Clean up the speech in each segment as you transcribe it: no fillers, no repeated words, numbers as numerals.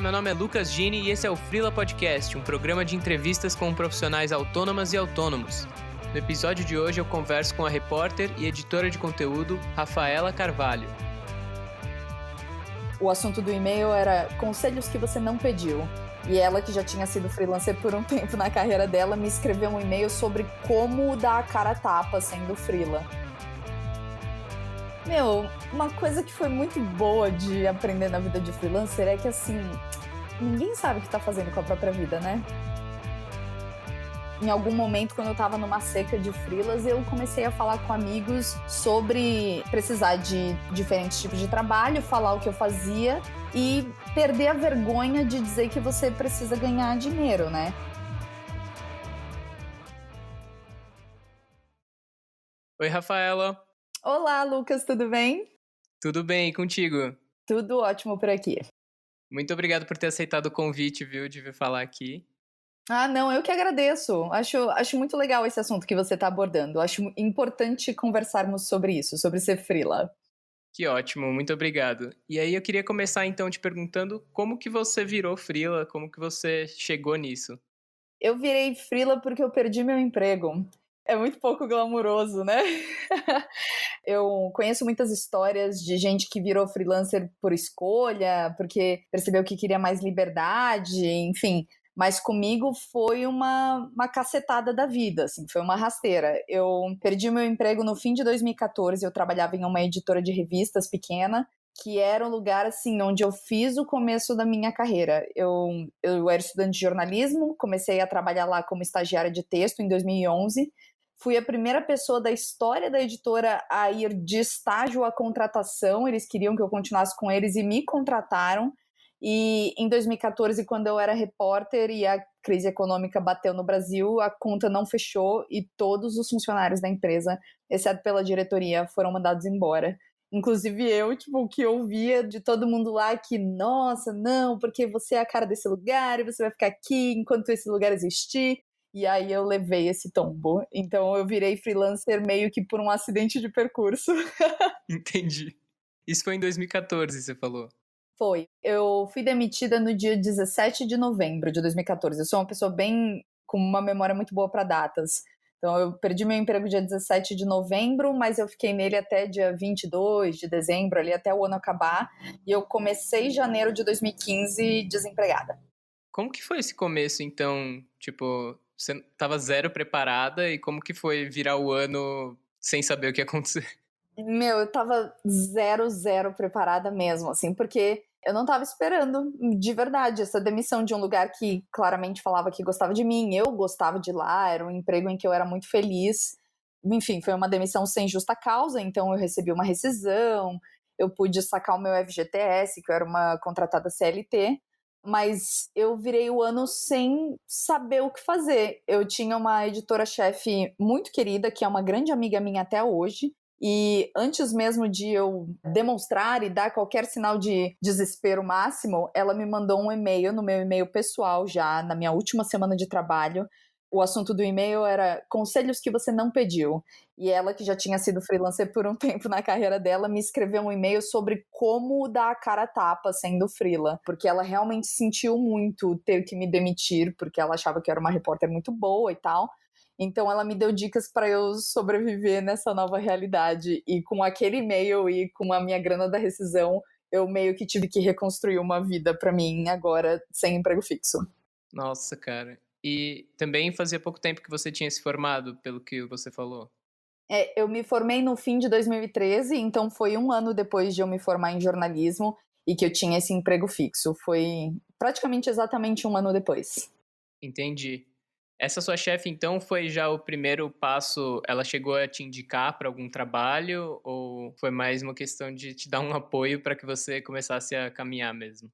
meu nome é Lucas Gini e esse é o Freela Podcast, um programa de entrevistas com profissionais autônomas e autônomos. No episódio de hoje eu converso com a repórter e editora de conteúdo Rafaela Carvalho. O assunto do e-mail era conselhos que você não pediu. E ela, que já tinha sido freelancer por um tempo na carreira dela, me escreveu um e-mail sobre como dar a cara a tapa sendo freela. Uma coisa que foi muito boa de aprender na vida de freelancer é que, assim, ninguém sabe o que tá fazendo com a própria vida, né? Em algum momento, quando eu tava numa seca de freelas, eu comecei a falar com amigos sobre precisar de diferentes tipos de trabalho, falar o que eu fazia e perder a vergonha de dizer que você precisa ganhar dinheiro, né? Oi, Rafaela. Olá, Lucas, tudo bem? Tudo bem, e contigo? Tudo ótimo por aqui. Muito obrigado por ter aceitado o convite, viu, de vir falar aqui. Ah, não, eu que agradeço. Acho muito legal esse assunto que você está abordando. Acho importante conversarmos sobre isso, sobre ser freela. Que ótimo, muito obrigado. E aí eu queria começar então te perguntando como que você virou freela, como que você chegou nisso? Eu virei freela porque eu perdi meu emprego. É muito pouco glamuroso, né? Eu conheço muitas histórias de gente que virou freelancer por escolha, porque percebeu que queria mais liberdade, enfim. Mas comigo foi uma cacetada da vida, assim, foi uma rasteira. Eu perdi meu emprego no fim de 2014, eu trabalhava em uma editora de revistas pequena, que era um lugar, assim, onde eu fiz o começo da minha carreira. Eu era estudante de jornalismo, comecei a trabalhar lá como estagiária de texto em 2011, fui a primeira pessoa da história da editora a ir de estágio à contratação, eles queriam que eu continuasse com eles e me contrataram. E em 2014, quando eu era repórter e a crise econômica bateu no Brasil, a conta não fechou e todos os funcionários da empresa, exceto pela diretoria, foram mandados embora. Inclusive eu, que ouvia de todo mundo lá que, nossa, não, porque você é a cara desse lugar e você vai ficar aqui enquanto esse lugar existir. E aí eu levei esse tombo. Então eu virei freelancer meio que por um acidente de percurso. Entendi. Isso foi em 2014, você falou. Foi. Eu fui demitida no dia 17 de novembro de 2014. Eu sou uma pessoa com uma memória muito boa para datas. Então, eu perdi meu emprego dia 17 de novembro, mas eu fiquei nele até dia 22 de dezembro, ali até o ano acabar. E eu comecei em janeiro de 2015 desempregada. Como que foi esse começo, então? Tipo, você tava zero preparada e como que foi virar o ano sem saber o que ia acontecer? Eu tava zero preparada mesmo, assim, porque eu não tava esperando, de verdade, essa demissão de um lugar que claramente falava que gostava de mim, eu gostava de lá, era um emprego em que eu era muito feliz. Enfim, foi uma demissão sem justa causa, então eu recebi uma rescisão, eu pude sacar o meu FGTS, que eu era uma contratada CLT, mas eu virei o ano sem saber o que fazer. Eu tinha uma editora-chefe muito querida, que é uma grande amiga minha até hoje, e antes mesmo de eu demonstrar e dar qualquer sinal de desespero máximo, ela me mandou um e-mail no meu e-mail pessoal já, na minha última semana de trabalho. O assunto do e-mail era conselhos que você não pediu. E ela, que já tinha sido freelancer por um tempo na carreira dela, me escreveu um e-mail sobre como dar a cara a tapa sendo freela. Porque ela realmente sentiu muito ter que me demitir, porque ela achava que eu era uma repórter muito boa e tal. Então ela me deu dicas para eu sobreviver nessa nova realidade. E com aquele e-mail e com a minha grana da rescisão, eu meio que tive que reconstruir uma vida para mim agora sem emprego fixo. Nossa, cara. E também fazia pouco tempo que você tinha se formado, pelo que você falou. Eu me formei no fim de 2013, então foi um ano depois de eu me formar em jornalismo e que eu tinha esse emprego fixo. Foi praticamente exatamente um ano depois. Entendi. Essa sua chefe, então, foi já o primeiro passo? Ela chegou a te indicar para algum trabalho ou foi mais uma questão de te dar um apoio para que você começasse a caminhar mesmo?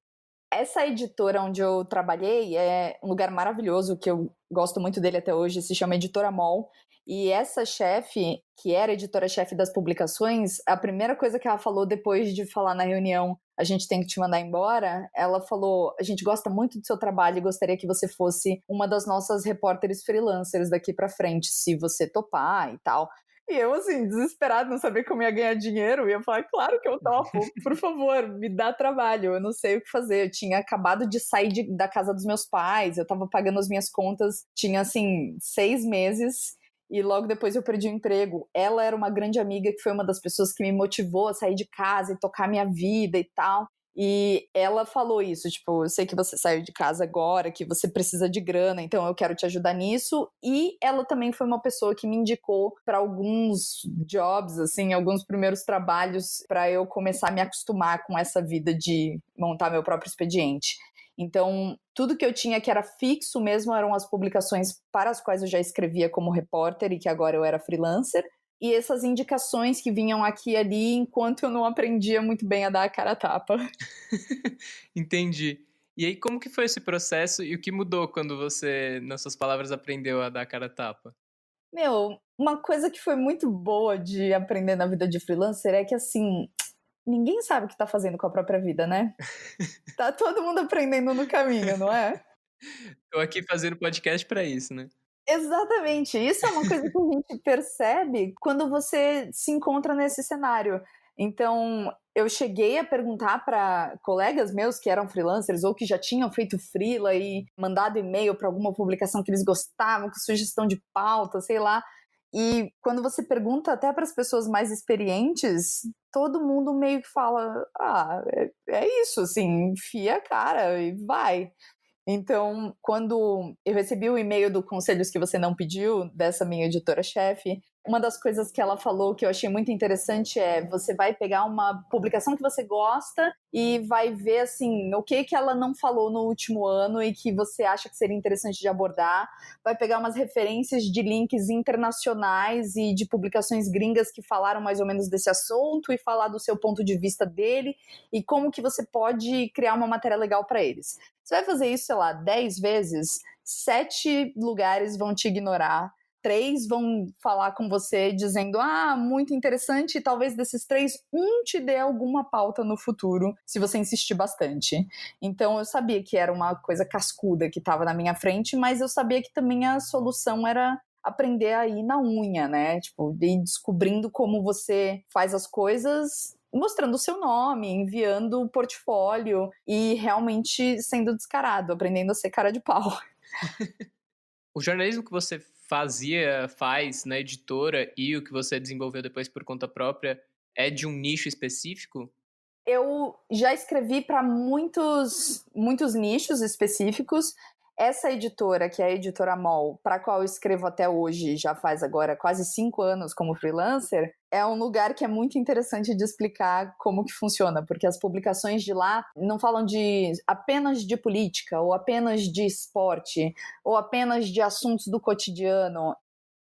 Essa editora onde eu trabalhei é um lugar maravilhoso, que eu gosto muito dele até hoje, se chama Editora MOL. E essa chefe, que era editora-chefe das publicações, a primeira coisa que ela falou depois de falar na reunião, a gente tem que te mandar embora, ela falou, a gente gosta muito do seu trabalho e gostaria que você fosse uma das nossas repórteres freelancers daqui pra frente, se você topar e tal. E eu, assim, desesperada, não sabia como ia ganhar dinheiro, e eu falei, claro que eu topo, por favor, me dá trabalho, eu não sei o que fazer. Eu tinha acabado de sair da casa dos meus pais, eu tava pagando as minhas contas, tinha, assim, 6 meses, e logo depois eu perdi o emprego. Ela era uma grande amiga que foi uma das pessoas que me motivou a sair de casa e tocar minha vida e tal. E ela falou isso, tipo, eu sei que você saiu de casa agora, que você precisa de grana, então eu quero te ajudar nisso. E ela também foi uma pessoa que me indicou para alguns jobs, assim, alguns primeiros trabalhos para eu começar a me acostumar com essa vida de montar meu próprio expediente. Então, tudo que eu tinha que era fixo mesmo eram as publicações para as quais eu já escrevia como repórter e que agora eu era freelancer. E essas indicações que vinham aqui e ali enquanto eu não aprendia muito bem a dar a cara a tapa. Entendi. E aí, como que foi esse processo e o que mudou quando você, nas suas palavras, aprendeu a dar a cara a tapa? Meu, uma coisa que foi muito boa de aprender na vida de freelancer é que, assim, ninguém sabe o que tá fazendo com a própria vida, né? Tá todo mundo aprendendo no caminho, não é? Tô aqui fazendo podcast pra isso, né? Exatamente. Isso é uma coisa que a gente percebe quando você se encontra nesse cenário. Então, eu cheguei a perguntar para colegas meus que eram freelancers ou que já tinham feito freela e mandado e-mail para alguma publicação que eles gostavam, com sugestão de pauta, sei lá. E quando você pergunta até para as pessoas mais experientes, todo mundo meio que fala: ah, é isso, assim, enfia a cara e vai. Então, quando eu recebi o e-mail do Conselhos que Você Não Pediu, dessa minha editora-chefe, uma das coisas que ela falou que eu achei muito interessante é: você vai pegar uma publicação que você gosta e vai ver, assim, o que ela não falou no último ano e que você acha que seria interessante de abordar, vai pegar umas referências de links internacionais e de publicações gringas que falaram mais ou menos desse assunto e falar do seu ponto de vista dele e como que você pode criar uma matéria legal para eles. Você vai fazer isso, sei lá, 10 vezes, 7 lugares vão te ignorar, 3 vão falar com você dizendo, ah, muito interessante, e talvez desses 3, um te dê alguma pauta no futuro, se você insistir bastante. Então eu sabia que era uma coisa cascuda que estava na minha frente, mas eu sabia que também a solução era aprender a ir na unha, né? Tipo, ir descobrindo como você faz as coisas, mostrando o seu nome, enviando o portfólio e realmente sendo descarado, aprendendo a ser cara de pau. O jornalismo que você faz na editora e o que você desenvolveu depois por conta própria é de um nicho específico? Eu já escrevi para muitos nichos específicos. Essa editora, que é a Editora MOL, para a qual eu escrevo até hoje, já faz agora quase 5 anos como freelancer, é um lugar que é muito interessante de explicar como que funciona, porque as publicações de lá não falam apenas de política, ou apenas de esporte, ou apenas de assuntos do cotidiano.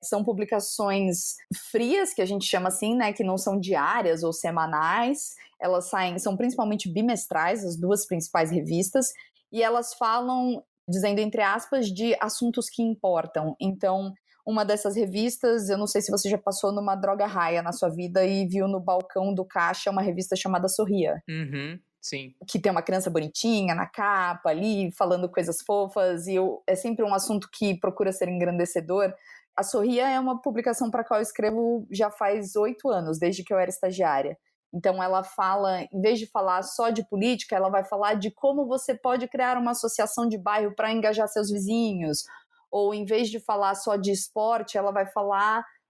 São publicações frias, que a gente chama assim, né, que não são diárias ou semanais. Elas são principalmente bimestrais, as duas principais revistas, e elas falam, dizendo entre aspas, de assuntos que importam. Então, uma dessas revistas, eu não sei se você já passou numa droga raia na sua vida e viu no balcão do caixa uma revista chamada Sorria. Uhum, sim. Que tem uma criança bonitinha na capa ali, falando coisas fofas, e é sempre um assunto que procura ser engrandecedor. A Sorria é uma publicação para a qual eu escrevo já faz 8 anos, desde que eu era estagiária. Então ela fala, em vez de falar só de política, ela vai falar de como você pode criar uma associação de bairro para engajar seus vizinhos. Ou em vez de falar só de esporte, ela vai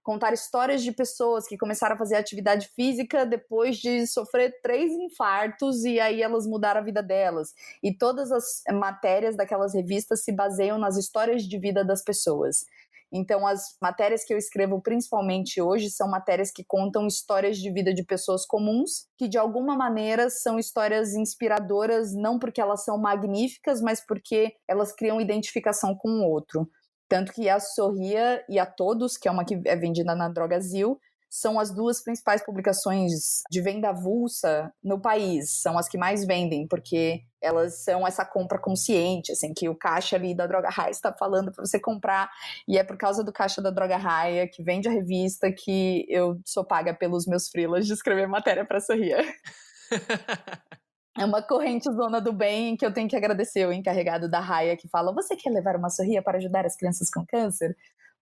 contar histórias de pessoas que começaram a fazer atividade física depois de sofrer 3 infartos e aí elas mudaram a vida delas. E todas as matérias daquelas revistas se baseiam nas histórias de vida das pessoas. Então, as matérias que eu escrevo principalmente hoje são matérias que contam histórias de vida de pessoas comuns, que de alguma maneira são histórias inspiradoras, não porque elas são magníficas, mas porque elas criam identificação com o outro. Tanto que a Sorria e a Todos, que é uma que é vendida na Drogazil, são as duas principais publicações de venda avulsa no país. São as que mais vendem, porque elas são essa compra consciente, assim, que o caixa ali da Droga Raia está falando para você comprar, e é por causa do caixa da Droga Raia, que vende a revista, que eu sou paga pelos meus freelas de escrever matéria para Sorria. É uma corrente zona do bem que eu tenho que agradecer o encarregado da Raia que fala: você quer levar uma Sorria para ajudar as crianças com câncer?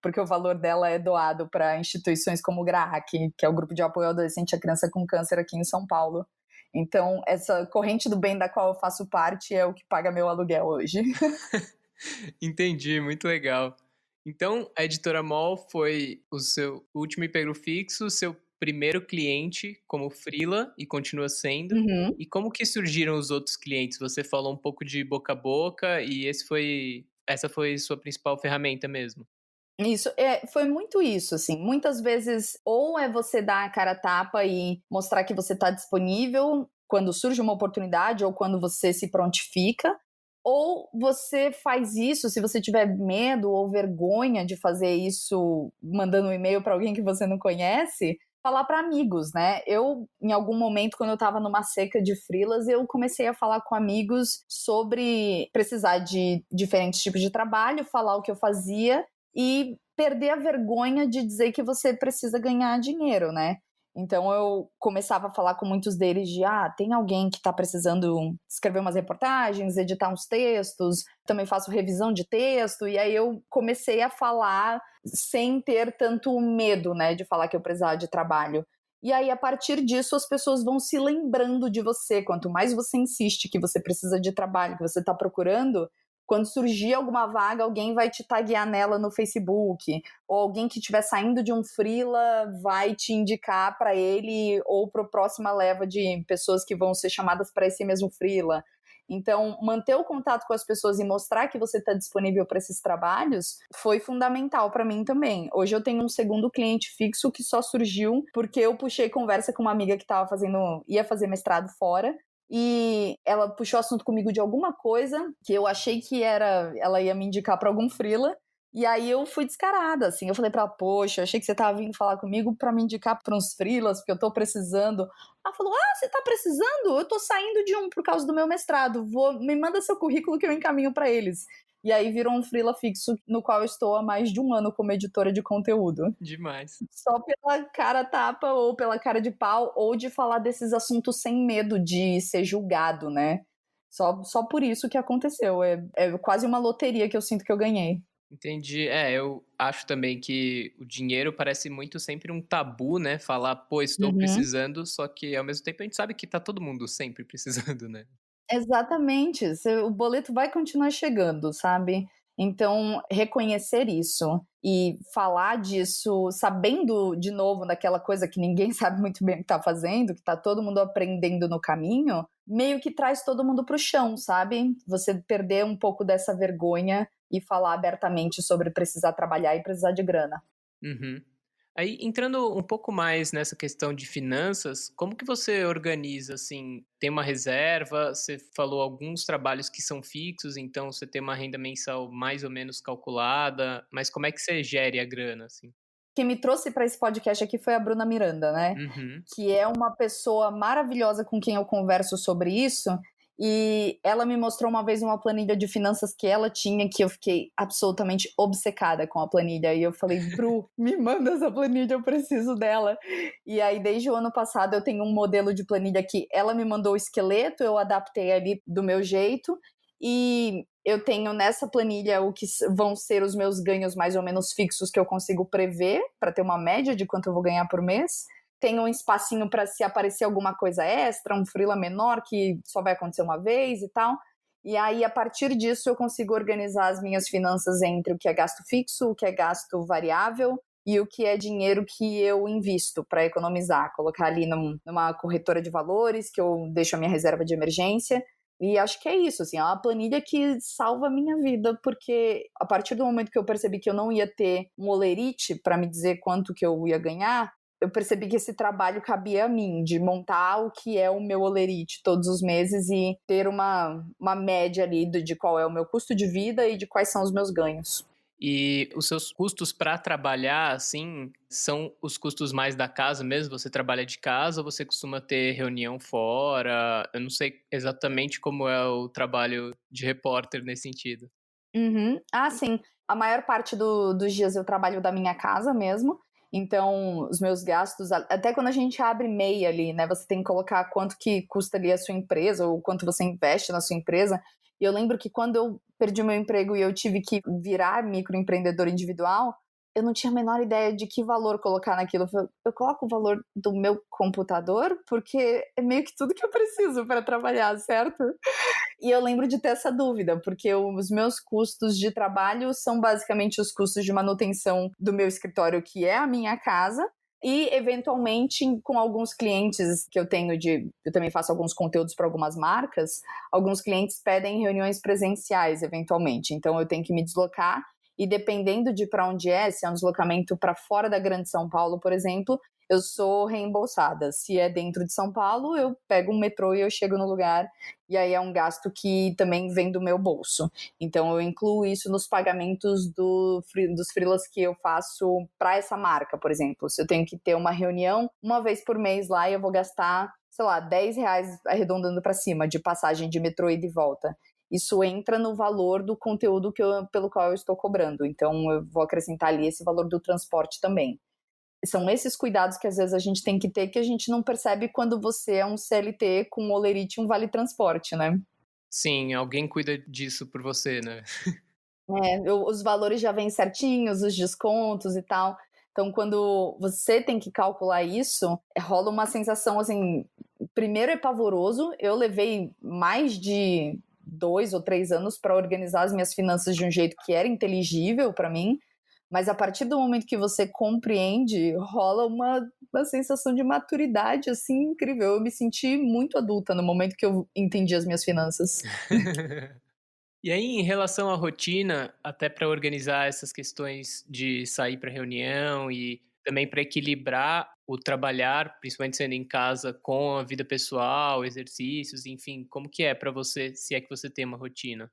porque o valor dela é doado para instituições como o GRAAC, que é o Grupo de Apoio ao Adolescente e à Criança com Câncer aqui em São Paulo. Então, essa corrente do bem da qual eu faço parte é o que paga meu aluguel hoje. Entendi, muito legal. Então, a Editora MOL foi o seu último emprego fixo, seu primeiro cliente como freela e continua sendo. Uhum. E como que surgiram os outros clientes? Você falou um pouco de boca a boca e essa foi sua principal ferramenta mesmo? Isso, foi muito isso, assim, muitas vezes ou é você dar a cara a tapa e mostrar que você está disponível quando surge uma oportunidade ou quando você se prontifica, ou você faz isso se você tiver medo ou vergonha de fazer isso mandando um e-mail para alguém que você não conhece, falar para amigos, né? Eu, em algum momento, quando eu estava numa seca de freelas, eu comecei a falar com amigos sobre precisar de diferentes tipos de trabalho, falar o que eu fazia e perder a vergonha de dizer que você precisa ganhar dinheiro, né? Então eu começava a falar com muitos deles de tem alguém que está precisando escrever umas reportagens, editar uns textos, também faço revisão de texto, e aí eu comecei a falar sem ter tanto medo, né, de falar que eu precisava de trabalho. E aí, a partir disso, as pessoas vão se lembrando de você. Quanto mais você insiste que você precisa de trabalho, que você está procurando, quando surgir alguma vaga, alguém vai te taguear nela no Facebook, ou alguém que estiver saindo de um freela vai te indicar para ele ou para a próxima leva de pessoas que vão ser chamadas para esse mesmo freela. Então, manter o contato com as pessoas e mostrar que você está disponível para esses trabalhos foi fundamental para mim também. Hoje eu tenho um segundo cliente fixo que só surgiu porque eu puxei conversa com uma amiga que ia fazer mestrado fora, e ela puxou assunto comigo de alguma coisa que eu achei que ela ia me indicar para algum freela, e aí eu fui descarada, assim, eu falei pra ela, poxa, eu achei que você tava vindo falar comigo para me indicar para uns freelas, porque eu tô precisando. Ela falou, você tá precisando? Eu tô saindo de um por causa do meu mestrado, me manda seu currículo que eu encaminho para eles. E aí virou um freela fixo no qual eu estou há mais de um ano como editora de conteúdo. Demais. Só pela cara tapa ou pela cara de pau, ou de falar desses assuntos sem medo de ser julgado, né? Só por isso que aconteceu. É quase uma loteria que eu sinto que eu ganhei. Entendi. Eu acho também que o dinheiro parece muito sempre um tabu, né, falar: "Pô, estou Uhum. precisando", só que ao mesmo tempo a gente sabe que tá todo mundo sempre precisando, né. Exatamente, o boleto vai continuar chegando, sabe? Então, reconhecer isso e falar disso sabendo, de novo, daquela coisa que ninguém sabe muito bem o que tá fazendo, que tá todo mundo aprendendo no caminho, meio que traz todo mundo pro chão, sabe? Você perder um pouco dessa vergonha e falar abertamente sobre precisar trabalhar e precisar de grana. Uhum. Aí, entrando um pouco mais nessa questão de finanças, como que você organiza, assim, tem uma reserva, você falou alguns trabalhos que são fixos, então você tem uma renda mensal mais ou menos calculada, mas como é que você gere a grana, assim? Quem me trouxe para esse podcast aqui foi a Bruna Miranda, né? Uhum. Que é uma pessoa maravilhosa com quem eu converso sobre isso. E ela me mostrou uma vez uma planilha de finanças que ela tinha, que eu fiquei absolutamente obcecada com a planilha. E eu falei, Bru, me manda essa planilha, eu preciso dela. E aí, desde o ano passado, eu tenho um modelo de planilha que ela me mandou o esqueleto, eu adaptei ali do meu jeito. E eu tenho nessa planilha o que vão ser os meus ganhos mais ou menos fixos que eu consigo prever, para ter uma média de quanto eu vou ganhar por mês. Tem um espacinho para se aparecer alguma coisa extra, um freela menor que só vai acontecer uma vez e tal. E aí, a partir disso, eu consigo organizar as minhas finanças entre o que é gasto fixo, o que é gasto variável e o que é dinheiro que eu invisto para economizar, colocar ali numa corretora de valores, que eu deixo a minha reserva de emergência. E acho que é isso, assim, é uma planilha que salva a minha vida, porque a partir do momento que eu percebi que eu não ia ter um olerite para me dizer quanto que eu ia ganhar, eu percebi que esse trabalho cabia a mim, de montar o que é o meu olerite todos os meses e ter uma média ali de qual é o meu custo de vida e de quais são os meus ganhos. E os seus custos para trabalhar, assim, são os custos mais da casa mesmo? Você trabalha de casa ou você costuma ter reunião fora? Eu não sei exatamente como é o trabalho de repórter nesse sentido. Uhum. Sim. A maior parte dos dias eu trabalho da minha casa mesmo. Então, os meus gastos, até quando a gente abre MEI ali, né? Você tem que colocar quanto que custa ali a sua empresa ou quanto você investe na sua empresa. E eu lembro que quando eu perdi meu emprego e eu tive que virar microempreendedor individual, eu não tinha a menor ideia de que valor colocar naquilo. Eu coloco o valor do meu computador porque é meio que tudo que eu preciso para trabalhar, certo? E eu lembro de ter essa dúvida, porque os meus custos de trabalho são basicamente os custos de manutenção do meu escritório, que é a minha casa, e eventualmente com alguns clientes que eu tenho eu também faço alguns conteúdos para algumas marcas, alguns clientes pedem reuniões presenciais eventualmente, então eu tenho que me deslocar e dependendo de para onde se é um deslocamento para fora da Grande São Paulo, por exemplo, eu sou reembolsada. Se é dentro de São Paulo, eu pego um metrô e eu chego no lugar, e aí é um gasto que também vem do meu bolso. Então eu incluo isso nos pagamentos dos freelas que eu faço para essa marca, por exemplo. Se eu tenho que ter uma reunião uma vez por mês lá, eu vou gastar, sei lá, R$ 10 arredondando para cima de passagem de metrô e de volta. Isso entra no valor do conteúdo pelo qual eu estou cobrando. Então eu vou acrescentar ali esse valor do transporte também. São esses cuidados que às vezes a gente tem que ter, que a gente não percebe quando você é um CLT com um holerite e um vale-transporte, né? Sim, alguém cuida disso por você, né? Os valores já vêm certinhos, os descontos e tal. Então, quando você tem que calcular isso, rola uma sensação assim. Primeiro é pavoroso. Eu levei mais de 2 ou 3 anos para organizar as minhas finanças de um jeito que era inteligível para mim. Mas a partir do momento que você compreende, rola uma sensação de maturidade assim incrível. Eu me senti muito adulta no momento que eu entendi as minhas finanças. E aí, em relação à rotina, até para organizar essas questões de sair para reunião e também para equilibrar o trabalhar, principalmente sendo em casa, com a vida pessoal, exercícios, enfim, como que é para você, se é que você tem uma rotina?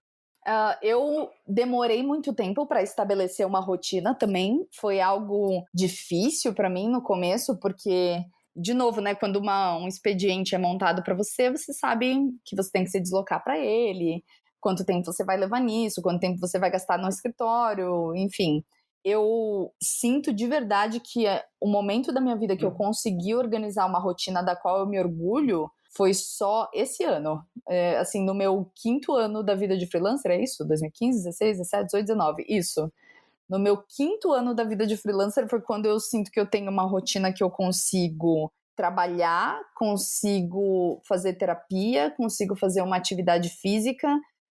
Eu demorei muito tempo para estabelecer uma rotina também. Foi algo difícil para mim no começo, porque, de novo, né, quando um expediente é montado para você, você sabe que você tem que se deslocar para ele, quanto tempo você vai levar nisso, quanto tempo você vai gastar no escritório, enfim. Eu sinto de verdade que o momento da minha vida que eu consegui organizar uma rotina da qual eu me orgulho foi só esse ano. Assim, no meu 5º ano da vida de freelancer, é isso? 2015, 16, 17, 18, 19, isso. No meu 5º ano da vida de freelancer foi quando eu sinto que eu tenho uma rotina que eu consigo trabalhar, consigo fazer terapia, consigo fazer uma atividade física,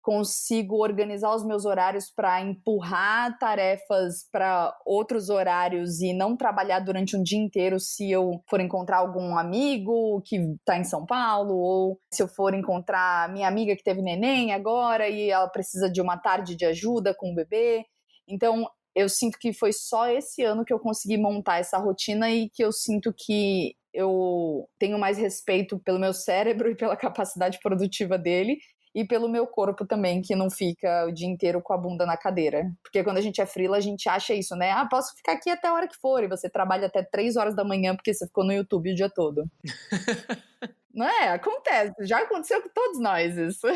consigo organizar os meus horários para empurrar tarefas para outros horários e não trabalhar durante um dia inteiro se eu for encontrar algum amigo que está em São Paulo, ou se eu for encontrar minha amiga que teve neném agora e ela precisa de uma tarde de ajuda com o bebê. Então, eu sinto que foi só esse ano que eu consegui montar essa rotina e que eu sinto que eu tenho mais respeito pelo meu cérebro e pela capacidade produtiva dele e pelo meu corpo também, que não fica o dia inteiro com a bunda na cadeira. Porque quando a gente é freela, a gente acha isso, né? Posso ficar aqui até a hora que for, e você trabalha até 3 horas da manhã porque você ficou no YouTube o dia todo. Não é? Acontece. Já aconteceu com todos nós isso.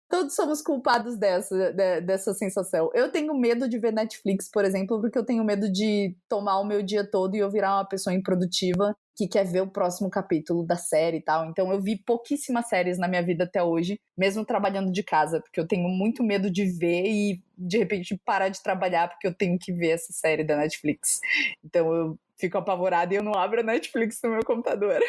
Todos somos culpados dessa sensação. Eu tenho medo de ver Netflix, por exemplo, porque eu tenho medo de tomar o meu dia todo e eu virar uma pessoa improdutiva que quer ver o próximo capítulo da série e tal. Então eu vi pouquíssimas séries na minha vida até hoje, mesmo trabalhando de casa, porque eu tenho muito medo de ver e de repente parar de trabalhar porque eu tenho que ver essa série da Netflix. Então eu fico apavorada e eu não abro a Netflix no meu computador.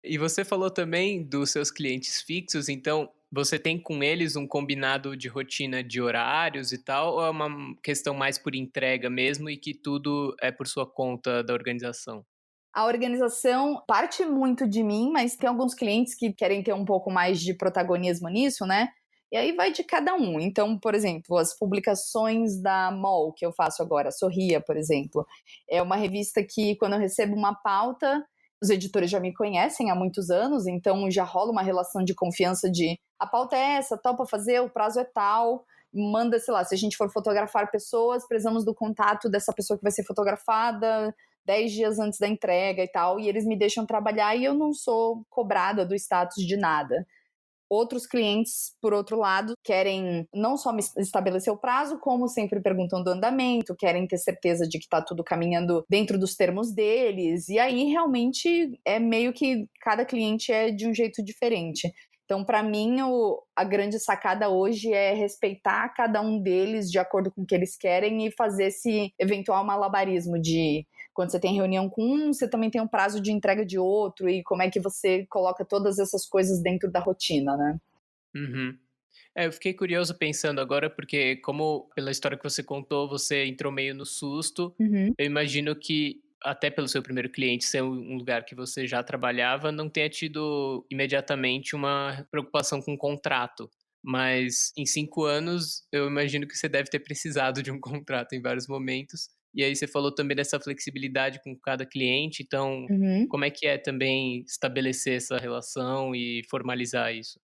E você falou também dos seus clientes fixos, então você tem com eles um combinado de rotina de horários e tal, ou é uma questão mais por entrega mesmo e que tudo é por sua conta da organização? A organização parte muito de mim, mas tem alguns clientes que querem ter um pouco mais de protagonismo nisso, né? E aí vai de cada um. Então, por exemplo, as publicações da MOL que eu faço agora, Sorria, por exemplo, é uma revista que quando eu recebo uma pauta, os editores já me conhecem há muitos anos, então já rola uma relação de confiança de a pauta é essa, tal para fazer, o prazo é tal, manda, sei lá, se a gente for fotografar pessoas, precisamos do contato dessa pessoa que vai ser fotografada, 10 dias antes da entrega e tal, e eles me deixam trabalhar e eu não sou cobrada do status de nada. Outros clientes, por outro lado, querem não só me estabelecer o prazo, como sempre perguntam do andamento, querem ter certeza de que está tudo caminhando dentro dos termos deles, e aí realmente é meio que cada cliente é de um jeito diferente. Então, para mim, a grande sacada hoje é respeitar cada um deles de acordo com o que eles querem e fazer esse eventual malabarismo de quando você tem reunião com um, você também tem um prazo de entrega de outro e como é que você coloca todas essas coisas dentro da rotina, né? Uhum. Eu fiquei curioso pensando agora, porque como pela história que você contou, você entrou meio no susto, Uhum. eu imagino que até pelo seu primeiro cliente ser um lugar que você já trabalhava, não tenha tido imediatamente uma preocupação com o contrato. Mas em 5 anos, eu imagino que você deve ter precisado de um contrato em vários momentos. E aí você falou também dessa flexibilidade com cada cliente, então Uhum. como é que é também estabelecer essa relação e formalizar isso?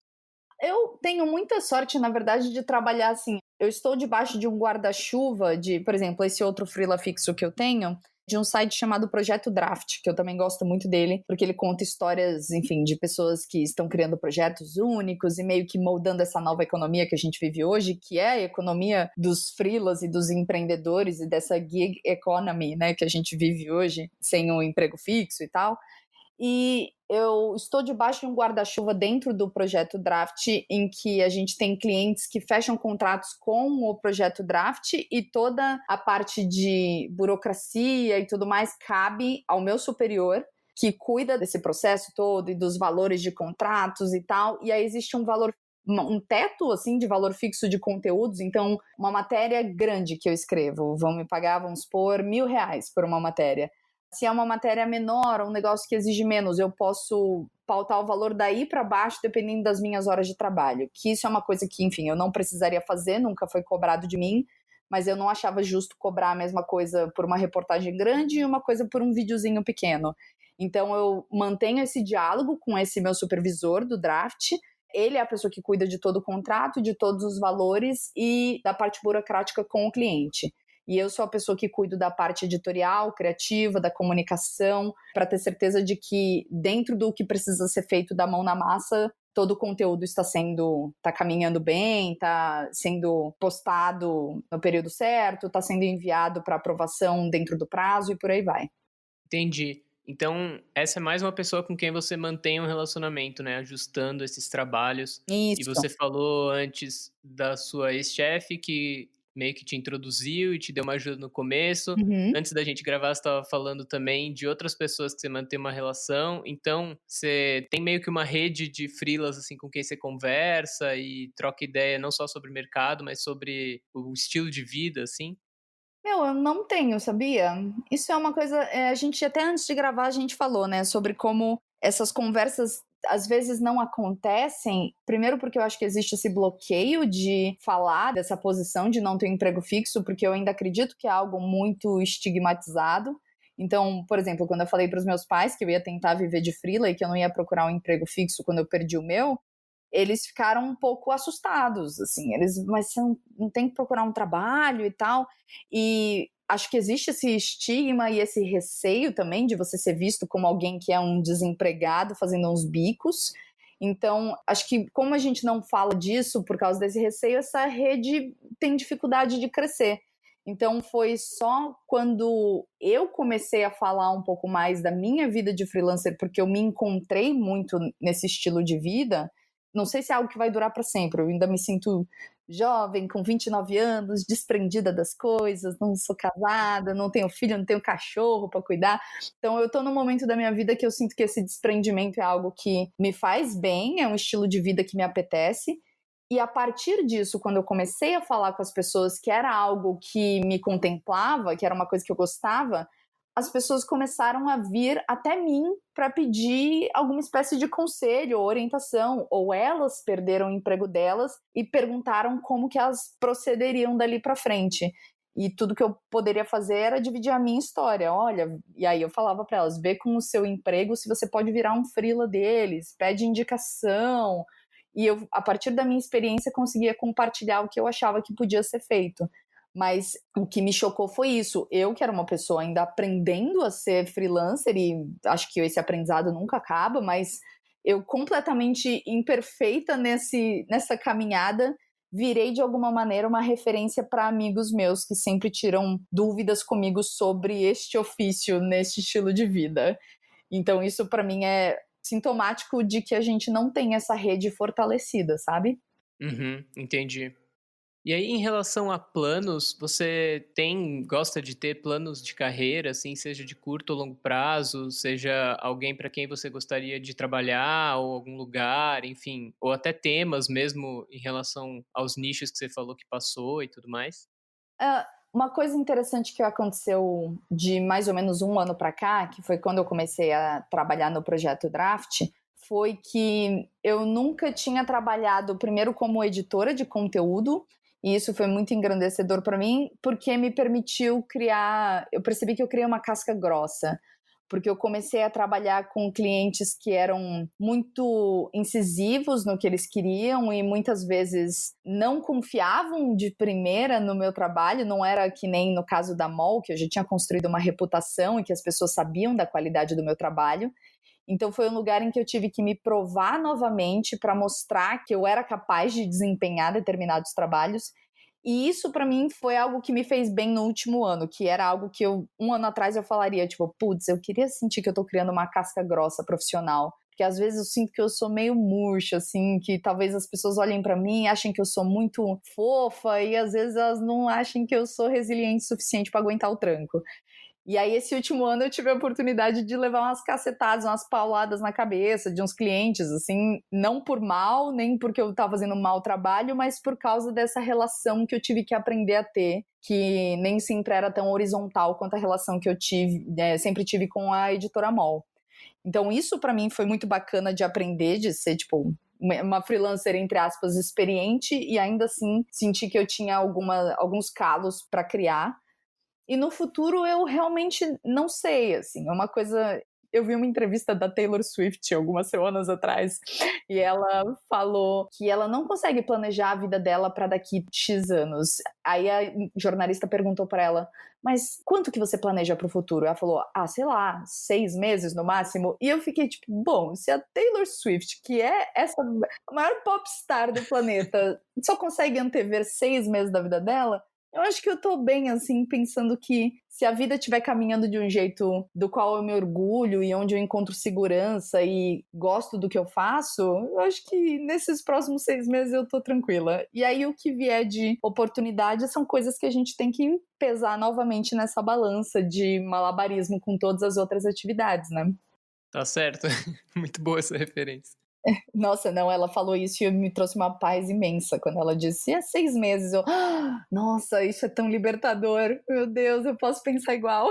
Eu tenho muita sorte, na verdade, de trabalhar assim. Eu estou debaixo de um guarda-chuva de, por exemplo, esse outro freela fixo que eu tenho, de um site chamado Projeto Draft, que eu também gosto muito dele, porque ele conta histórias, enfim, de pessoas que estão criando projetos únicos e meio que moldando essa nova economia que a gente vive hoje, que é a economia dos freelas e dos empreendedores e dessa gig economy, né, que a gente vive hoje, sem um emprego fixo e tal. E eu estou debaixo de um guarda-chuva dentro do projeto Draft, em que a gente tem clientes que fecham contratos com o projeto Draft e toda a parte de burocracia e tudo mais cabe ao meu superior, que cuida desse processo todo e dos valores de contratos e tal. E aí existe um valor, um teto assim de valor fixo de conteúdos. Então, uma matéria grande que eu escrevo, vão me pagar, vamos supor, R$ 1.000 por uma matéria. Se é uma matéria menor, um negócio que exige menos, eu posso pautar o valor daí para baixo, dependendo das minhas horas de trabalho. Que isso é uma coisa que, enfim, eu não precisaria fazer, nunca foi cobrado de mim, mas eu não achava justo cobrar a mesma coisa por uma reportagem grande e uma coisa por um videozinho pequeno. Então eu mantenho esse diálogo com esse meu supervisor do draft. Ele é a pessoa que cuida de todo o contrato, de todos os valores e da parte burocrática com o cliente. E eu sou a pessoa que cuido da parte editorial, criativa, da comunicação, para ter certeza de que dentro do que precisa ser feito da mão na massa, todo o conteúdo está caminhando bem, está sendo postado no período certo, está sendo enviado para aprovação dentro do prazo e por aí vai. Entendi. Então, essa é mais uma pessoa com quem você mantém um relacionamento, né, ajustando esses trabalhos. E Isso. você falou antes da sua ex-chefe que meio que te introduziu e te deu uma ajuda no começo. Uhum. Antes da gente gravar, você estava falando também de outras pessoas que você mantém uma relação. Então, você tem meio que uma rede de freelas assim com quem você conversa e troca ideia não só sobre mercado, mas sobre o estilo de vida, assim? Meu, eu não tenho, sabia? Isso é uma coisa, a gente até antes de gravar a gente falou, né, sobre como essas conversas às vezes não acontecem, primeiro porque eu acho que existe esse bloqueio de falar dessa posição de não ter um emprego fixo, porque eu ainda acredito que é algo muito estigmatizado. Então, por exemplo, quando eu falei para os meus pais que eu ia tentar viver de freela e que eu não ia procurar um emprego fixo quando eu perdi o meu, eles ficaram um pouco assustados, assim, mas você não tem que procurar um trabalho e tal, e acho que existe esse estigma e esse receio também de você ser visto como alguém que é um desempregado fazendo uns bicos, então acho que como a gente não fala disso por causa desse receio, essa rede tem dificuldade de crescer. Então foi só quando eu comecei a falar um pouco mais da minha vida de freelancer, porque eu me encontrei muito nesse estilo de vida. Não sei se é algo que vai durar para sempre. Eu ainda me sinto jovem, com 29 anos, desprendida das coisas, não sou casada, não tenho filho, não tenho cachorro para cuidar. Então eu tô num momento da minha vida que eu sinto que esse desprendimento é algo que me faz bem, é um estilo de vida que me apetece. E a partir disso, quando eu comecei a falar com as pessoas que era algo que me contemplava, que era uma coisa que eu gostava, as pessoas começaram a vir até mim para pedir alguma espécie de conselho ou orientação, ou elas perderam o emprego delas e perguntaram como que elas procederiam dali para frente. E tudo que eu poderia fazer era dividir a minha história. Olha, e aí eu falava para elas: vê com o seu emprego se você pode virar um freela deles, pede indicação. E eu, a partir da minha experiência, conseguia compartilhar o que eu achava que podia ser feito. Mas o que me chocou foi isso. Eu, que era uma pessoa ainda aprendendo a ser freelancer, e acho que esse aprendizado nunca acaba, mas eu completamente imperfeita nessa caminhada, virei de alguma maneira uma referência para amigos meus que sempre tiram dúvidas comigo sobre este ofício, neste estilo de vida. Então isso para mim sintomático de que a gente não tem essa rede fortalecida, sabe? Uhum, entendi. E aí, em relação a planos, você gosta de ter planos de carreira, assim, seja de curto ou longo prazo, seja alguém para quem você gostaria de trabalhar, ou algum lugar, enfim, ou até temas mesmo em relação aos nichos que você falou que passou e tudo mais? Uma coisa interessante que aconteceu de mais ou menos 1 ano para cá, que foi quando eu comecei a trabalhar no projeto Draft, foi que eu nunca tinha trabalhado primeiro como editora de conteúdo, e isso foi muito engrandecedor para mim, porque me permitiu criar. Eu percebi que eu criei uma casca grossa, porque eu comecei a trabalhar com clientes que eram muito incisivos no que eles queriam e muitas vezes não confiavam de primeira no meu trabalho. Não era que nem no caso da MOL, que eu já tinha construído uma reputação e que as pessoas sabiam da qualidade do meu trabalho. Então foi um lugar em que eu tive que me provar novamente para mostrar que eu era capaz de desempenhar determinados trabalhos. E isso para mim foi algo que me fez bem no último ano, que era algo que 1 ano atrás eu falaria, tipo, putz, eu queria sentir que eu tô criando uma casca grossa profissional. Porque às vezes eu sinto que eu sou meio murcha, assim, que talvez as pessoas olhem para mim e achem que eu sou muito fofa e às vezes elas não achem que eu sou resiliente o suficiente para aguentar o tranco. E aí, esse último ano, eu tive a oportunidade de levar umas cacetadas, umas pauladas na cabeça de uns clientes, assim, não por mal, nem porque eu estava fazendo um mau trabalho, mas por causa dessa relação que eu tive que aprender a ter, que nem sempre era tão horizontal quanto a relação que eu sempre tive com a editora MOL. Então, isso para mim foi muito bacana de aprender, de ser, tipo, uma freelancer, entre aspas, experiente, e ainda assim sentir que eu tinha alguns calos para criar. E no futuro eu realmente não sei, assim, é uma coisa. Eu vi uma entrevista da Taylor Swift algumas semanas atrás e ela falou que ela não consegue planejar a vida dela para daqui X anos. Aí a jornalista perguntou para ela, mas quanto que você planeja para o futuro? Ela falou, sei lá, 6 meses no máximo. E eu fiquei tipo, bom, se a Taylor Swift, que é a maior popstar do planeta, só consegue antever 6 meses da vida dela, eu acho que eu tô bem, assim, pensando que se a vida estiver caminhando de um jeito do qual eu me orgulho e onde eu encontro segurança e gosto do que eu faço, eu acho que nesses próximos 6 meses eu tô tranquila. E aí o que vier de oportunidade são coisas que a gente tem que pesar novamente nessa balança de malabarismo com todas as outras atividades, né? Tá certo. Muito boa essa referência. Nossa, não, ela falou isso e me trouxe uma paz imensa quando ela disse, há 6 meses, nossa, isso é tão libertador, meu Deus, eu posso pensar igual.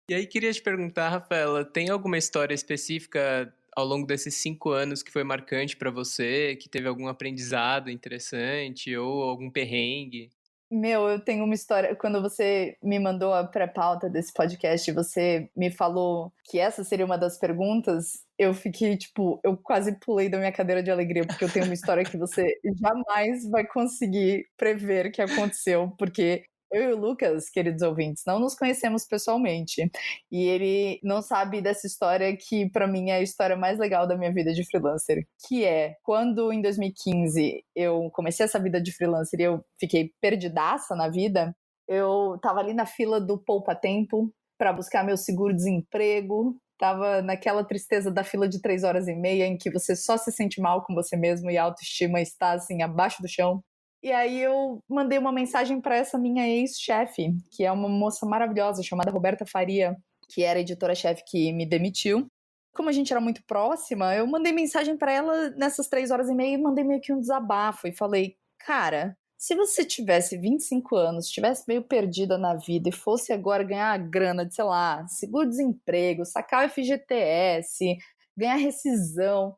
E aí queria te perguntar, Rafaela, tem alguma história específica ao longo desses 5 anos que foi marcante pra você, que teve algum aprendizado interessante ou algum perrengue? Meu, eu tenho uma história. Quando você me mandou a pré-pauta desse podcast, você me falou que essa seria uma das perguntas. Eu fiquei, tipo, eu quase pulei da minha cadeira de alegria, porque eu tenho uma história que você jamais vai conseguir prever que aconteceu, porque eu e o Lucas, queridos ouvintes, não nos conhecemos pessoalmente. E ele não sabe dessa história que, para mim, é a história mais legal da minha vida de freelancer. Que é quando, em 2015, eu comecei essa vida de freelancer e eu fiquei perdidaça na vida. Eu tava ali na fila do Poupa Tempo para buscar meu seguro-desemprego. Tava naquela tristeza da fila de 3 horas e meia em que você só se sente mal com você mesmo e a autoestima está assim abaixo do chão. E aí eu mandei uma mensagem para essa minha ex-chefe, que é uma moça maravilhosa chamada Roberta Faria, que era a editora-chefe que me demitiu. Como a gente era muito próxima, eu mandei mensagem para ela nessas 3 horas e meia e mandei meio que um desabafo e falei, cara, se você tivesse 25 anos, estivesse meio perdida na vida e fosse agora ganhar a grana de, sei lá, seguro-desemprego, sacar o FGTS, ganhar rescisão,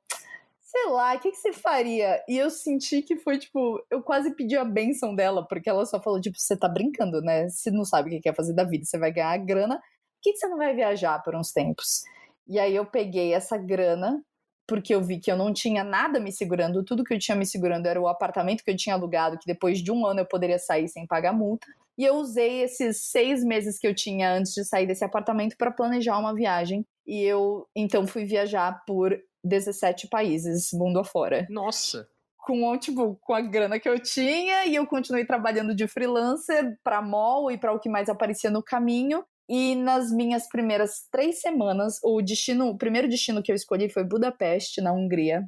sei lá, o que você faria? E eu senti que foi, tipo, eu quase pedi a bênção dela, porque ela só falou, tipo, você tá brincando, né? Você não sabe o que quer fazer da vida, você vai ganhar grana, por que você não vai viajar por uns tempos? E aí eu peguei essa grana, porque eu vi que eu não tinha nada me segurando, tudo que eu tinha me segurando era o apartamento que eu tinha alugado, que depois de 1 ano eu poderia sair sem pagar multa. E eu usei esses 6 meses que eu tinha antes de sair desse apartamento para planejar uma viagem. E eu, então, fui viajar por 17 países, mundo afora. Nossa! Com a grana que eu tinha, e eu continuei trabalhando de freelancer para mall e para o que mais aparecia no caminho. E nas minhas primeiras 3 semanas, o primeiro destino que eu escolhi foi Budapeste, na Hungria.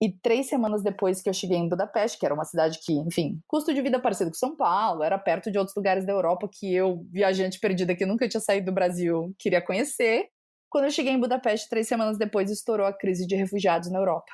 E 3 semanas depois que eu cheguei em Budapeste, que era uma cidade que, enfim, custo de vida parecido com São Paulo, era perto de outros lugares da Europa que eu, viajante perdida que nunca tinha saído do Brasil, queria conhecer. Quando eu cheguei em Budapeste, 3 semanas depois, estourou a crise de refugiados na Europa.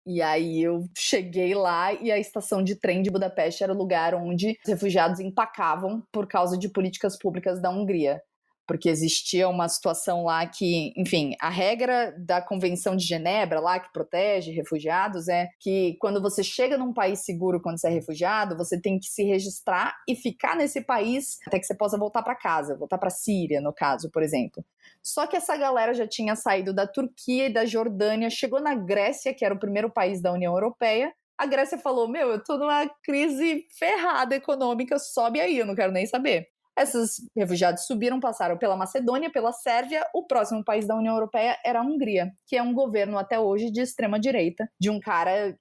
E aí eu cheguei lá e a estação de trem de Budapeste era o lugar onde os refugiados empacavam por causa de políticas públicas da Hungria. Porque existia uma situação lá que, enfim, a regra da Convenção de Genebra lá, que protege refugiados, é que quando você chega num país seguro, quando você é refugiado, você tem que se registrar e ficar nesse país até que você possa voltar para casa, voltar para a Síria, no caso, por exemplo. Só que essa galera já tinha saído da Turquia e da Jordânia, chegou na Grécia, que era o primeiro país da União Europeia. A Grécia falou, eu tô numa crise ferrada econômica, sobe aí, eu não quero nem saber. Esses refugiados subiram, passaram pela Macedônia, pela Sérvia. O próximo país da União Europeia era a Hungria, que é um governo até hoje de extrema-direita, de um cara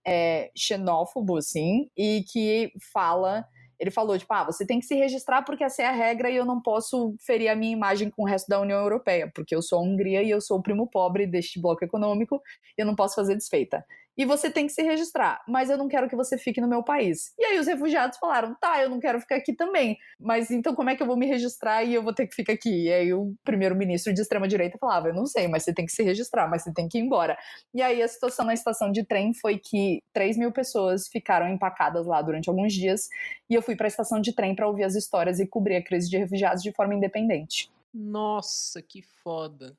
xenófobo, assim, e que fala... Ele falou, você tem que se registrar porque essa é a regra e eu não posso ferir a minha imagem com o resto da União Europeia, porque eu sou a Hungria e eu sou o primo pobre deste bloco econômico e eu não posso fazer desfeita. E você tem que se registrar, mas eu não quero que você fique no meu país. E aí os refugiados falaram, eu não quero ficar aqui também, mas então como é que eu vou me registrar e eu vou ter que ficar aqui? E aí o primeiro-ministro de extrema-direita falava, eu não sei, mas você tem que se registrar, mas você tem que ir embora. E aí a situação na estação de trem foi que 3.000 pessoas ficaram empacadas lá durante alguns dias, e eu fui para a estação de trem para ouvir as histórias e cobrir a crise de refugiados de forma independente. Nossa, que foda!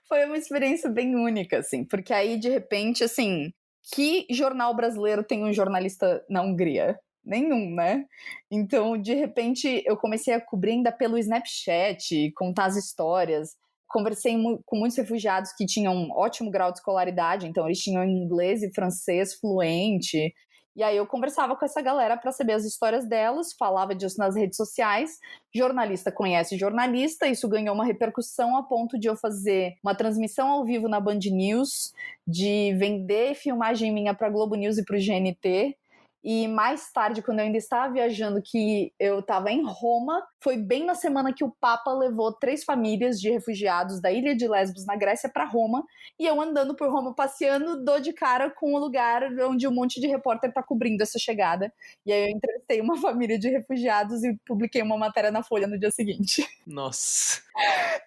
Foi uma experiência bem única, assim, porque aí, de repente, assim, que jornal brasileiro tem um jornalista na Hungria? Nenhum, né? Então, de repente, eu comecei a cobrir ainda pelo Snapchat, contar as histórias. Conversei com muitos refugiados que tinham um ótimo grau de escolaridade, então eles tinham inglês e francês fluente. E aí eu conversava com essa galera para saber as histórias delas, falava disso nas redes sociais. Jornalista conhece jornalista, isso ganhou uma repercussão a ponto de eu fazer uma transmissão ao vivo na Band News, de vender filmagem minha para Globo News e para o GNT. E mais tarde, quando eu ainda estava viajando, que eu estava em Roma, foi bem na semana que o Papa levou 3 famílias de refugiados da ilha de Lesbos, na Grécia, para Roma. E eu andando por Roma, passeando, dou de cara com o lugar onde um monte de repórter está cobrindo essa chegada. E aí eu entrevistei uma família de refugiados e publiquei uma matéria na Folha no dia seguinte. Nossa!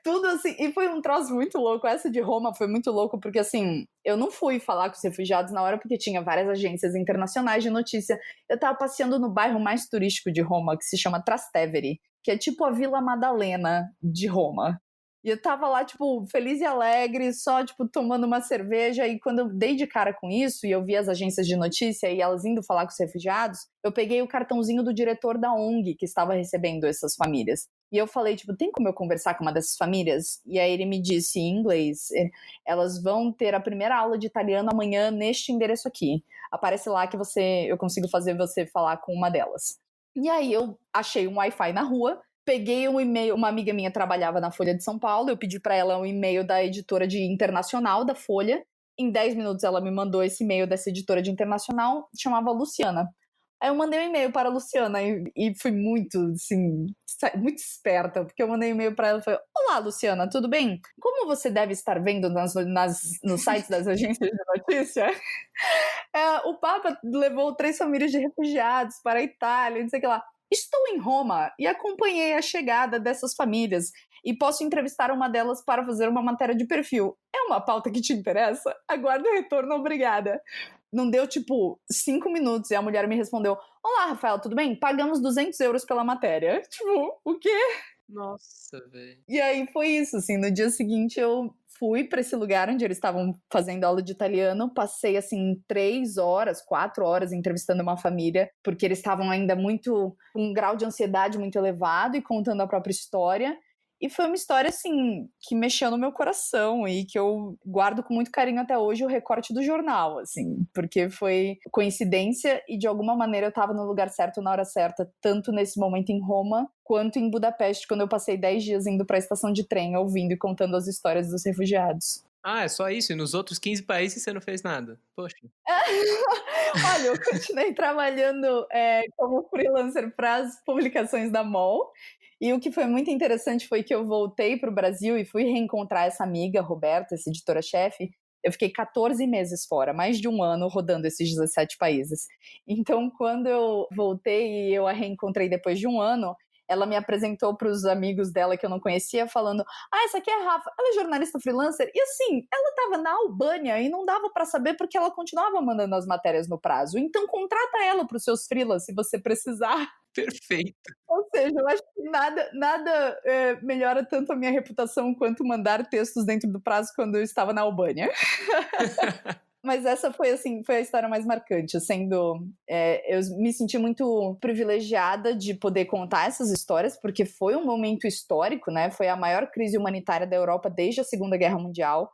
Tudo assim, e foi um troço muito louco. Essa de Roma foi muito louco, porque assim, eu não fui falar com os refugiados na hora, porque tinha várias agências internacionais de notícia. Eu tava passeando no bairro mais turístico de Roma, que se chama Trastevere, que é tipo a Vila Madalena de Roma. E eu tava lá, feliz e alegre, só, tomando uma cerveja. E quando eu dei de cara com isso, e eu vi as agências de notícia e elas indo falar com os refugiados, eu peguei o cartãozinho do diretor da ONG que estava recebendo essas famílias. E eu falei, tem como eu conversar com uma dessas famílias? E aí ele me disse em inglês, elas vão ter a primeira aula de italiano amanhã neste endereço aqui. Aparece lá que eu consigo fazer você falar com uma delas. E aí eu achei um Wi-Fi na rua, peguei um e-mail, uma amiga minha trabalhava na Folha de São Paulo, eu pedi para ela um e-mail da editora de internacional da Folha. Em 10 minutos ela me mandou esse e-mail dessa editora de internacional, chamava Luciana. Aí eu mandei um e-mail para a Luciana e fui muito, assim, muito esperta, porque eu mandei um e-mail para ela e falei, olá, Luciana, tudo bem? Como você deve estar vendo nos sites das agências de notícia, o Papa levou 3 famílias de refugiados para a Itália, não sei o que lá. Estou em Roma e acompanhei a chegada dessas famílias e posso entrevistar uma delas para fazer uma matéria de perfil. É uma pauta que te interessa? Aguardo o retorno, obrigada. Não deu, 5 minutos e a mulher me respondeu, olá, Rafael, tudo bem? Pagamos 200 euros pela matéria. O quê? Nossa, velho. E aí foi isso, assim, no dia seguinte eu fui para esse lugar onde eles estavam fazendo aula de italiano, passei, assim, 3 horas, 4 horas entrevistando uma família, porque eles estavam ainda com um grau de ansiedade muito elevado e contando a própria história. E foi uma história, assim, que mexeu no meu coração e que eu guardo com muito carinho até hoje o recorte do jornal, assim, porque foi coincidência e de alguma maneira eu estava no lugar certo na hora certa, tanto nesse momento em Roma quanto em Budapeste, quando eu passei 10 dias indo para a estação de trem, ouvindo e contando as histórias dos refugiados. Ah, é só isso? E nos outros 15 países você não fez nada? Poxa. Olha, eu continuei trabalhando, como freelancer para as publicações da MOL, e o que foi muito interessante foi que eu voltei para o Brasil e fui reencontrar essa amiga, Roberta, essa editora-chefe. Eu fiquei 14 meses fora, mais de um ano rodando esses 17 países. Então, quando eu voltei e eu a reencontrei depois de um ano, ela me apresentou para os amigos dela que eu não conhecia, falando: Ah, essa aqui é a Rafa, ela é jornalista freelancer. E assim, ela estava na Albânia e não dava para saber porque ela continuava mandando as matérias no prazo. Então, contrata ela para os seus freelas se você precisar. Perfeito. Ou seja, eu acho que nada melhora tanto a minha reputação quanto mandar textos dentro do prazo quando eu estava na Albânia. Mas essa foi, assim, foi a história mais marcante, eu me senti muito privilegiada de poder contar essas histórias, porque foi um momento histórico, né? Foi a maior crise humanitária da Europa desde a Segunda Guerra Mundial.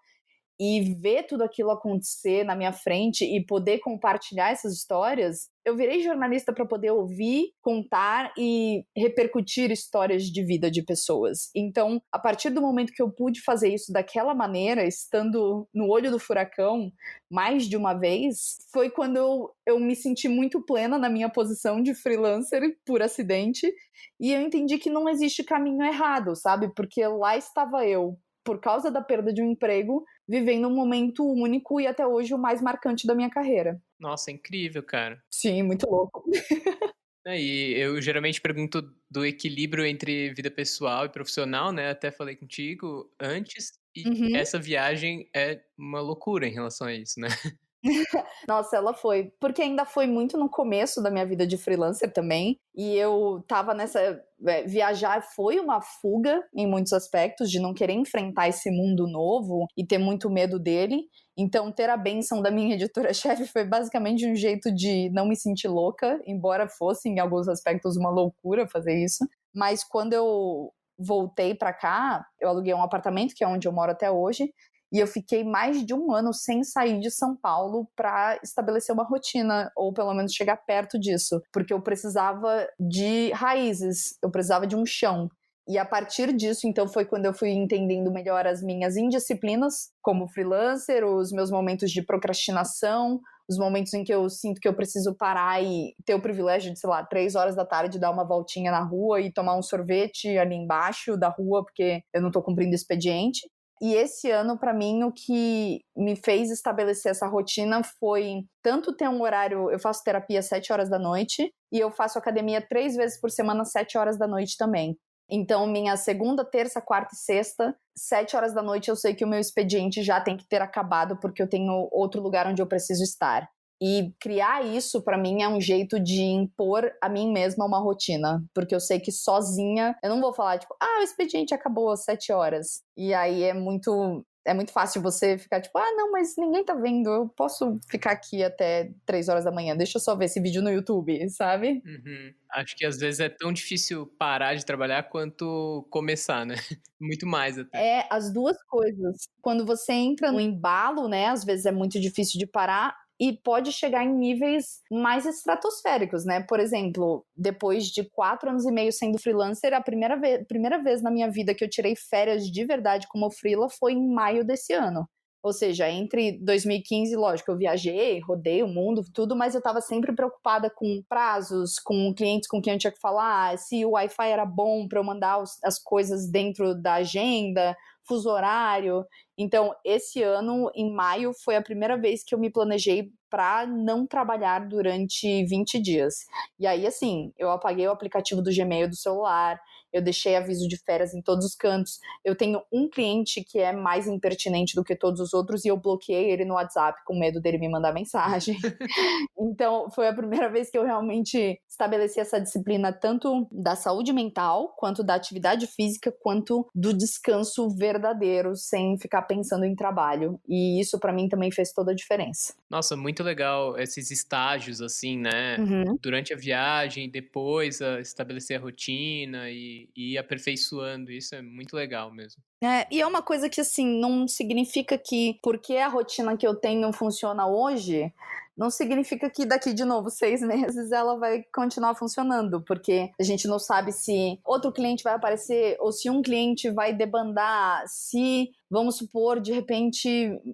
E ver tudo aquilo acontecer na minha frente e poder compartilhar essas histórias, eu virei jornalista para poder ouvir, contar e repercutir histórias de vida de pessoas. Então, a partir do momento que eu pude fazer isso daquela maneira, estando no olho do furacão mais de uma vez, foi quando eu me senti muito plena na minha posição de freelancer por acidente, e eu entendi que não existe caminho errado, sabe? Porque lá estava eu, por causa da perda de um emprego, vivendo um momento único e até hoje o mais marcante da minha carreira. Nossa, é incrível, cara. Sim, muito louco. E eu geralmente pergunto do equilíbrio entre vida pessoal e profissional, né, até falei contigo antes, e Uhum. essa viagem é uma loucura em relação a isso, né. Nossa, ela foi. Porque ainda foi muito no começo da minha vida de freelancer também. E eu tava nessa. Viajar foi uma fuga em muitos aspectos, de não querer enfrentar esse mundo novo e ter muito medo dele. Então, ter a bênção da minha editora-chefe foi basicamente um jeito de não me sentir louca, embora fosse em alguns aspectos uma loucura fazer isso. Mas quando eu voltei pra cá, eu aluguei um apartamento, que é onde eu moro até hoje. E eu fiquei mais de um ano sem sair de São Paulo para estabelecer uma rotina, ou pelo menos chegar perto disso, porque eu precisava de raízes, eu precisava de um chão. E a partir disso, então, foi quando eu fui entendendo melhor as minhas indisciplinas como freelancer, os meus momentos de procrastinação, os momentos em que eu sinto que eu preciso parar e ter o privilégio de, sei lá, 3 horas da tarde dar uma voltinha na rua e tomar um sorvete ali embaixo da rua, porque eu não tô cumprindo expediente. E esse ano, para mim, o que me fez estabelecer essa rotina foi tanto ter um horário. Eu faço terapia às 7 horas da noite e eu faço academia 3 vezes por semana às 7 horas da noite também. Então, minha segunda, terça, quarta e sexta, 7 horas da noite, eu sei que o meu expediente já tem que ter acabado porque eu tenho outro lugar onde eu preciso estar. E criar isso, para mim, é um jeito de impor a mim mesma uma rotina. Porque eu sei que sozinha, eu não vou falar, tipo, o expediente acabou às 7 horas. E aí é muito fácil você ficar tipo, não, mas ninguém tá vendo, eu posso ficar aqui até 3 horas da manhã, deixa eu só ver esse vídeo no YouTube, sabe? Uhum. Acho que às vezes é tão difícil parar de trabalhar quanto começar, né. Muito mais até. É, as duas coisas. Quando você entra no embalo, né, às vezes é muito difícil de parar e pode chegar em níveis mais estratosféricos, né? Por exemplo, depois de 4 anos e meio sendo freelancer, a primeira vez na minha vida que eu tirei férias de verdade como freela foi em maio desse ano. Ou seja, entre 2015, lógico, eu viajei, rodei o mundo, tudo, mas eu estava sempre preocupada com prazos, com clientes com quem eu tinha que falar, se o Wi-Fi era bom para eu mandar as coisas dentro da agenda, fuso horário. Então, esse ano, em maio, foi a primeira vez que eu me planejei para não trabalhar durante 20 dias. E aí, assim, eu apaguei o aplicativo do Gmail do celular, eu deixei aviso de férias em todos os cantos. Eu tenho um cliente que é mais impertinente do que todos os outros e eu bloqueei ele no WhatsApp com medo dele me mandar mensagem. Então, foi a primeira vez que eu realmente estabeleci essa disciplina tanto da saúde mental, quanto da atividade física, quanto do descanso verdadeiro, sem ficar pensando em trabalho. E isso para mim também fez toda a diferença. Nossa, muito legal esses estágios, assim, né, Uhum. durante a viagem, depois estabelecer a rotina e ir aperfeiçoando, isso é muito legal mesmo. E é uma coisa que, assim, não significa que porque a rotina que eu tenho funciona hoje, não significa que daqui de novo 6 meses ela vai continuar funcionando, porque a gente não sabe se outro cliente vai aparecer ou se um cliente vai debandar, se, vamos supor, de repente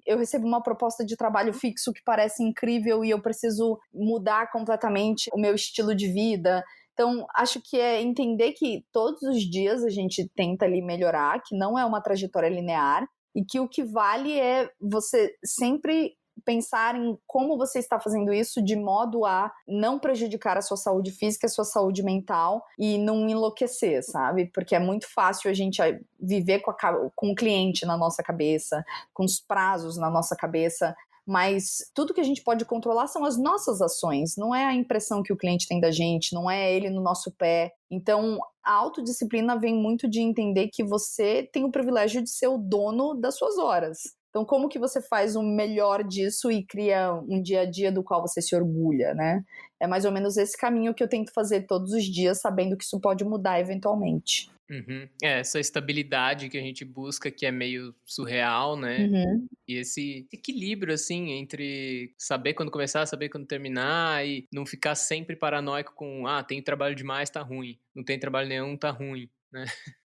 eu recebo uma proposta de trabalho fixo que parece incrível e eu preciso mudar completamente o meu estilo de vida. Então, acho que é entender que todos os dias a gente tenta ali melhorar, que não é uma trajetória linear e que o que vale é você sempre pensar em como você está fazendo isso de modo a não prejudicar a sua saúde física, a sua saúde mental e não enlouquecer, sabe? Porque é muito fácil a gente viver com o cliente na nossa cabeça, com os prazos na nossa cabeça, mas tudo que a gente pode controlar são as nossas ações, não é a impressão que o cliente tem da gente, não é ele no nosso pé. Então, a autodisciplina vem muito de entender que você tem o privilégio de ser o dono das suas horas. Então, como que você faz o melhor disso e cria um dia a dia do qual você se orgulha, né? É mais ou menos esse caminho que eu tento fazer todos os dias, sabendo que isso pode mudar eventualmente. Uhum. Essa estabilidade que a gente busca, que é meio surreal, né? Uhum. E esse equilíbrio, assim, entre saber quando começar, saber quando terminar e não ficar sempre paranoico com, tem trabalho demais, tá ruim. Não tem trabalho nenhum, tá ruim, né?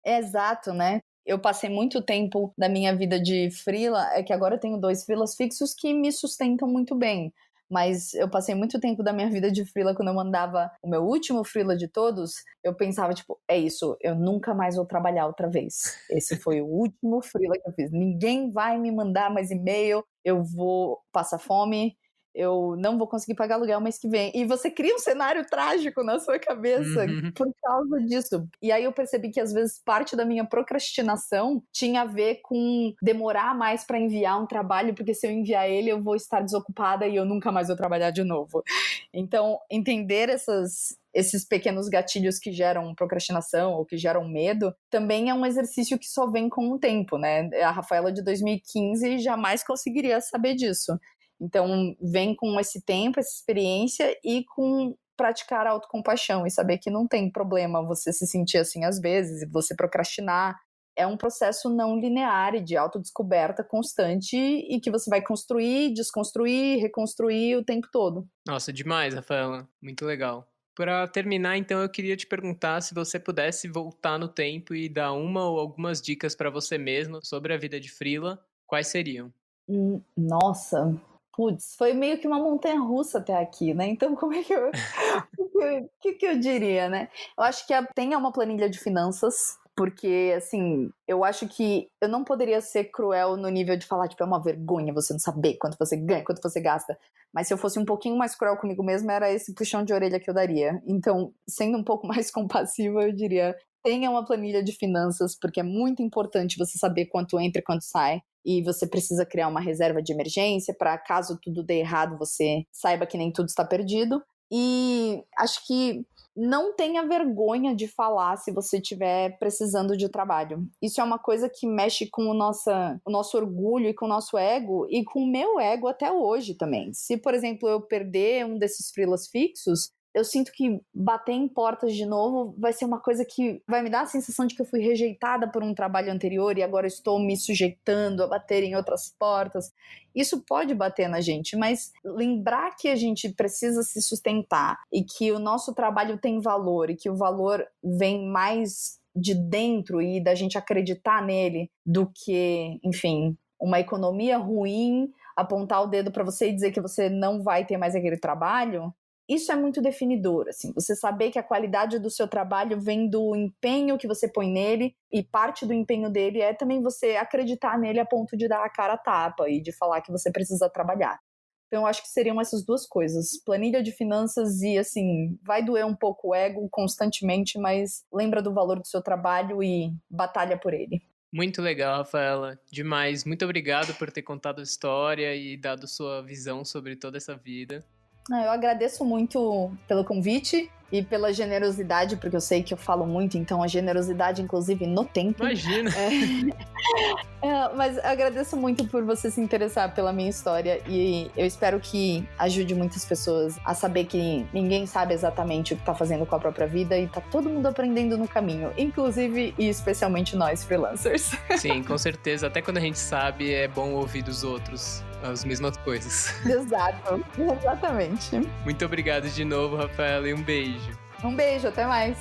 Exato, né? Eu passei muito tempo da minha vida de freela, é que agora eu tenho 2 freelas fixos que me sustentam muito bem. Mas eu passei muito tempo da minha vida de freela, quando eu mandava o meu último freela de todos, eu pensava, tipo, é isso, eu nunca mais vou trabalhar outra vez. Esse foi o último freela que eu fiz. Ninguém vai me mandar mais e-mail, eu vou passar fome, eu não vou conseguir pagar aluguel mês que vem. E você cria um cenário trágico na sua cabeça Uhum. por causa disso. E aí eu percebi que às vezes parte da minha procrastinação tinha a ver com demorar mais para enviar um trabalho, porque se eu enviar ele eu vou estar desocupada e eu nunca mais vou trabalhar de novo. Então, entender esses pequenos gatilhos que geram procrastinação ou que geram medo, também é um exercício que só vem com o tempo, né? A Rafaela de 2015 jamais conseguiria saber disso. Então, vem com esse tempo, essa experiência e com praticar a autocompaixão e saber que não tem problema você se sentir assim às vezes e você procrastinar. É um processo não linear e de autodescoberta constante e que você vai construir, desconstruir, reconstruir o tempo todo. Nossa, demais, Rafaela. Muito legal. Para terminar, então, eu queria te perguntar se você pudesse voltar no tempo e dar uma ou algumas dicas para você mesmo sobre a vida de freela, quais seriam? Nossa, putz, foi meio que uma montanha-russa até aqui, né, então como é que eu o que eu diria, né. Eu acho que tenha uma planilha de finanças, porque, assim, eu acho que eu não poderia ser cruel no nível de falar, tipo, é uma vergonha você não saber quanto você ganha, quanto você gasta, mas se eu fosse um pouquinho mais cruel comigo mesma, era esse puxão de orelha que eu daria. Então, sendo um pouco mais compassiva, eu diria: tenha uma planilha de finanças, porque é muito importante você saber quanto entra e quanto sai. E você precisa criar uma reserva de emergência para caso tudo dê errado, você saiba que nem tudo está perdido. E acho que não tenha vergonha de falar se você estiver precisando de trabalho. Isso é uma coisa que mexe com o nosso orgulho e com o nosso ego e com o meu ego até hoje também. Se, por exemplo, eu perder um desses freelas fixos, eu sinto que bater em portas de novo vai ser uma coisa que vai me dar a sensação de que eu fui rejeitada por um trabalho anterior e agora estou me sujeitando a bater em outras portas. Isso pode bater na gente, mas lembrar que a gente precisa se sustentar e que o nosso trabalho tem valor e que o valor vem mais de dentro e da gente acreditar nele do que, enfim, uma economia ruim, apontar o dedo para você e dizer que você não vai ter mais aquele trabalho. Isso é muito definidor, assim, você saber que a qualidade do seu trabalho vem do empenho que você põe nele, e parte do empenho dele é também você acreditar nele a ponto de dar a cara a tapa e de falar que você precisa trabalhar. Então, eu acho que seriam essas duas coisas, planilha de finanças e, assim, vai doer um pouco o ego constantemente, mas lembra do valor do seu trabalho e batalha por ele. Muito legal, Rafaela. Demais. Muito obrigado por ter contado a história e dado sua visão sobre toda essa vida. Eu agradeço muito pelo convite e pela generosidade, porque eu sei que eu falo muito, então a generosidade, inclusive, no tempo. Imagina! Mas agradeço muito por você se interessar pela minha história e eu espero que ajude muitas pessoas a saber que ninguém sabe exatamente o que tá fazendo com a própria vida e tá todo mundo aprendendo no caminho, inclusive e especialmente nós, freelancers. Sim, com certeza. Até quando a gente sabe, é bom ouvir dos outros. as mesmas coisas. Exato, exatamente. Muito obrigado de novo, Rafaela, e um beijo. Um beijo, até mais.